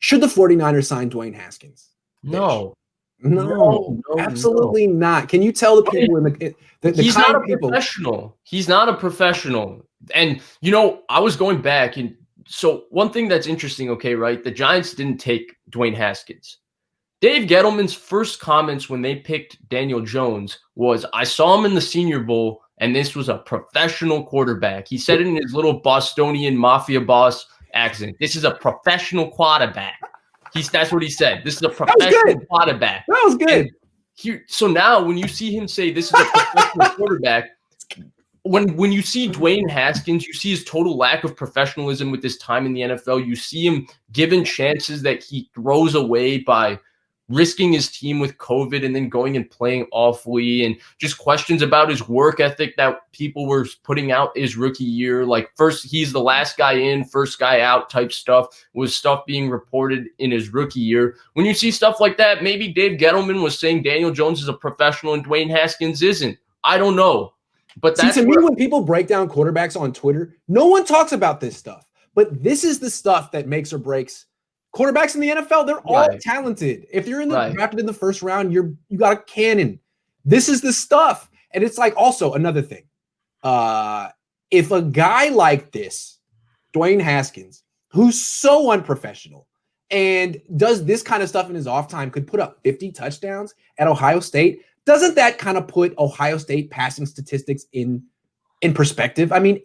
Should the 49ers sign Dwayne Haskins? No. No, absolutely not. Can you tell the people he's not a professional. He's not a professional. And, I was going back. And so one thing that's interesting, okay, right? The Giants didn't take Dwayne Haskins. Dave Gettleman's first comments when they picked Daniel Jones was, I saw him in the Senior Bowl, and this was a professional quarterback. He said it in his little Bostonian mafia boss accent. This is a professional quarterback. That's what he said. This is a professional quarterback. That was good. So now when you see him say this is a professional quarterback, when you see Dwayne Haskins, you see his total lack of professionalism with his time in the NFL. You see him given chances that he throws away by risking his team with COVID and then going and playing awfully, and just questions about his work ethic that people were putting out his rookie year. Like, first, he's the last guy in, first guy out type stuff was stuff being reported in his rookie year. When you see stuff like that, maybe Dave Gettleman was saying Daniel Jones is a professional and Dwayne Haskins isn't. I don't know. But that's to me, when people break down quarterbacks on Twitter, no one talks about this stuff. But this is the stuff that makes or breaks quarterbacks in the NFL. They're all talented. If you're drafted in the first round, you got a cannon. This is the stuff. And it's like also another thing. If a guy like this, Dwayne Haskins, who's so unprofessional and does this kind of stuff in his off time, could put up 50 touchdowns at Ohio State, doesn't that kind of put Ohio State passing statistics in perspective? I mean,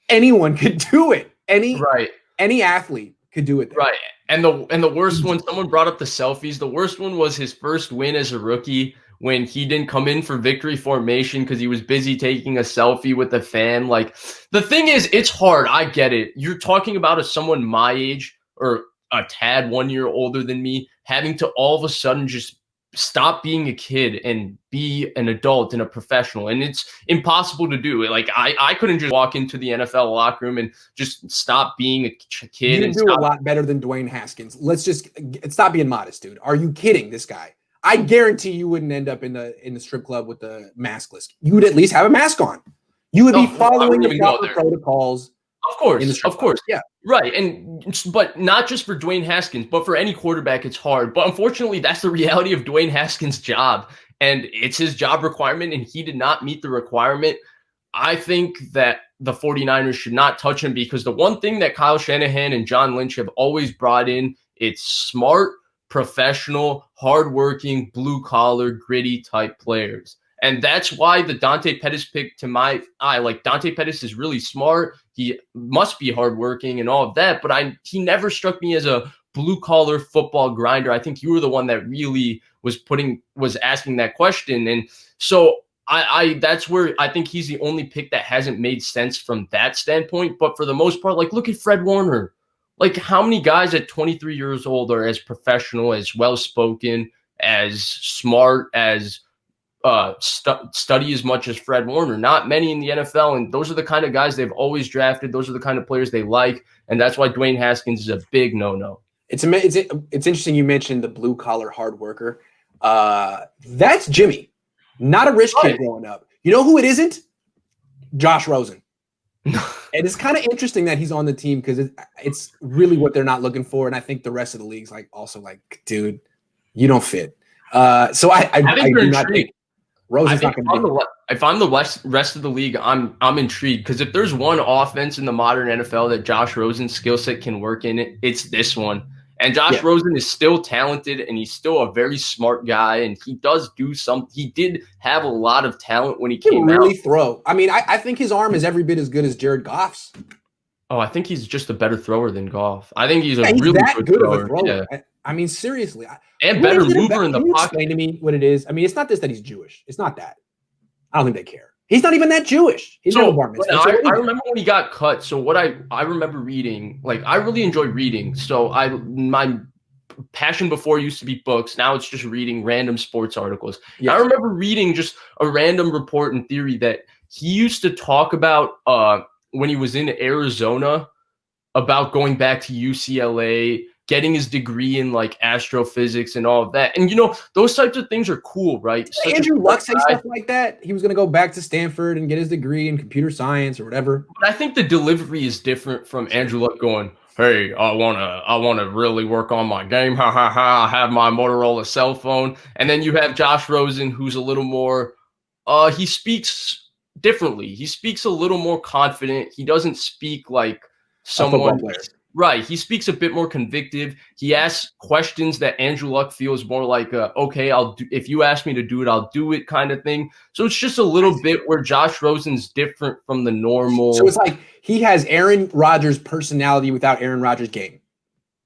anyone could do it. Any athlete could do it there. Right. And the worst one, someone brought up the selfies. The worst one was his first win as a rookie when he didn't come in for victory formation because he was busy taking a selfie with a fan. Like, the thing is, it's hard. I get it. You're talking about someone my age or a tad 1 year older than me having to all of a sudden just stop being a kid and be an adult and a professional. And it's impossible to do. Like, I couldn't just walk into the NFL locker room and just stop being a kid. You do a lot better than Dwayne Haskins. Let's just stop being modest, dude. Are you kidding? This guy, I guarantee you wouldn't end up in the strip club with the maskless. You would at least have a mask on. You would be following the proper protocols. Of course. Yeah. Right. But not just for Dwayne Haskins, but for any quarterback, it's hard. But unfortunately, that's the reality of Dwayne Haskins' job. And it's his job requirement, and he did not meet the requirement. I think that the 49ers should not touch him because the one thing that Kyle Shanahan and John Lynch have always brought in, it's smart, professional, hardworking, blue-collar, gritty type players. And that's why the Dante Pettis pick, to my eye, like, Dante Pettis is really smart. He must be hardworking and all of that, but he never struck me as a blue-collar football grinder. I think you were the one that really was asking that question. And so that's where I think he's the only pick that hasn't made sense from that standpoint. But for the most part, like, look at Fred Warner. Like, how many guys at 23 years old are as professional, as well-spoken, as smart, as study as much as Fred Warner? Not many in the NFL, and those are the kind of guys they've always drafted. Those are the kind of players they like, and that's why Dwayne Haskins is a big no-no. It's interesting you mentioned the blue-collar hard worker. That's Jimmy, not a rich kid growing up. You know who it isn't? Josh Rosen. And it's kind of interesting that he's on the team because it's really what they're not looking for, and I think the rest of the league's also like, dude, you don't fit. So I do not think Rosen's not going to be. If I'm the rest of the league, I'm intrigued because if there's one offense in the modern NFL that Josh Rosen's skill set can work in, it's this one. And Josh Rosen is still talented, and he's still a very smart guy, and he does do something. He did have a lot of talent when he came out. Really throw. I mean, I think his arm is every bit as good as Jared Goff's. Oh, I think he's just a better thrower than Goff. I think he's really good thrower. Of a thrower. Yeah. I mean, seriously. And better mover in the pocket. Explain to me what it is. I mean, it's not this that he's Jewish. It's not that. I don't think they care. He's not even that Jewish. He's I remember when he got cut. So what I remember reading, like, I really enjoy reading. So my passion before used to be books. Now it's just reading random sports articles. Yes. I remember reading just a random report in theory that he used to talk about when he was in Arizona about going back to UCLA, getting his degree in like astrophysics and all of that. And, those types of things are cool, right? Andrew Luck say stuff like that. He was going to go back to Stanford and get his degree in computer science or whatever. But I think the delivery is different from Andrew Luck going, hey, I wanna really work on my game. Ha ha ha. I have my Motorola cell phone. And then you have Josh Rosen, who's a little more he speaks differently. He speaks a little more confident. He doesn't speak like A football someone player. right. He speaks a bit more convicted. He asks questions that Andrew Luck feels more like okay, I'll do if you ask me to do it, I'll do it kind of thing. So it's just a little bit where Josh Rosen's different from the normal. So it's like he has Aaron Rodgers' personality without Aaron Rodgers' game.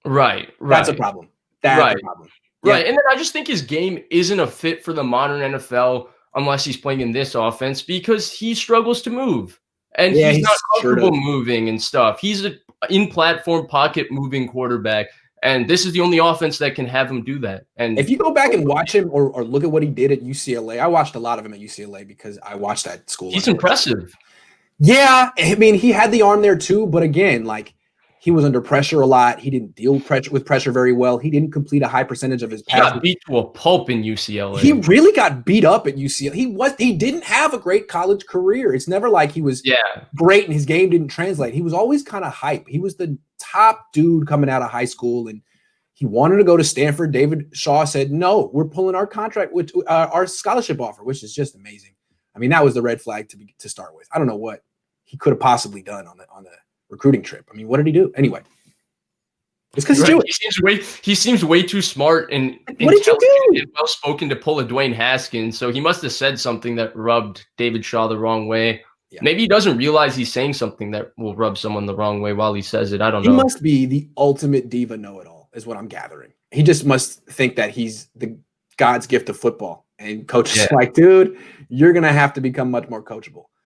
Right. That's a problem. That's a problem. Right. And then I just think his game isn't a fit for the modern NFL unless he's playing in this offense because he struggles to move. And he's not comfortable moving and stuff. He's an in-platform pocket moving quarterback. And this is the only offense that can have him do that. And if you go back and watch him or look at what he did at UCLA, I watched a lot of him at UCLA because I watched that school. He's impressive. Yeah. I mean, he had the arm there too. But again, like he was under pressure a lot. He didn't deal with pressure very well. He didn't complete a high percentage of his passes. He got beat to a pulp in UCLA. He really got beat up at UCLA. He didn't have a great college career. It's never like he was great and his game didn't translate. He was always kind of hype. He was the top dude coming out of high school and he wanted to go to Stanford. David Shaw said, no, we're pulling our contract with our scholarship offer, which is just amazing. I mean, that was the red flag to start with. I don't know what he could have possibly done on the recruiting trip. I mean, what did he do? Anyway. It's because he seems way too smart and what did you do? And well-spoken to pull a Dwayne Haskins. So he must have said something that rubbed David Shaw the wrong way. Yeah. Maybe he doesn't realize he's saying something that will rub someone the wrong way while he says it. I don't know. He must be the ultimate diva know-it-all, is what I'm gathering. He just must think that he's the God's gift of football. And coach is like, dude, you're going to have to become much more coachable.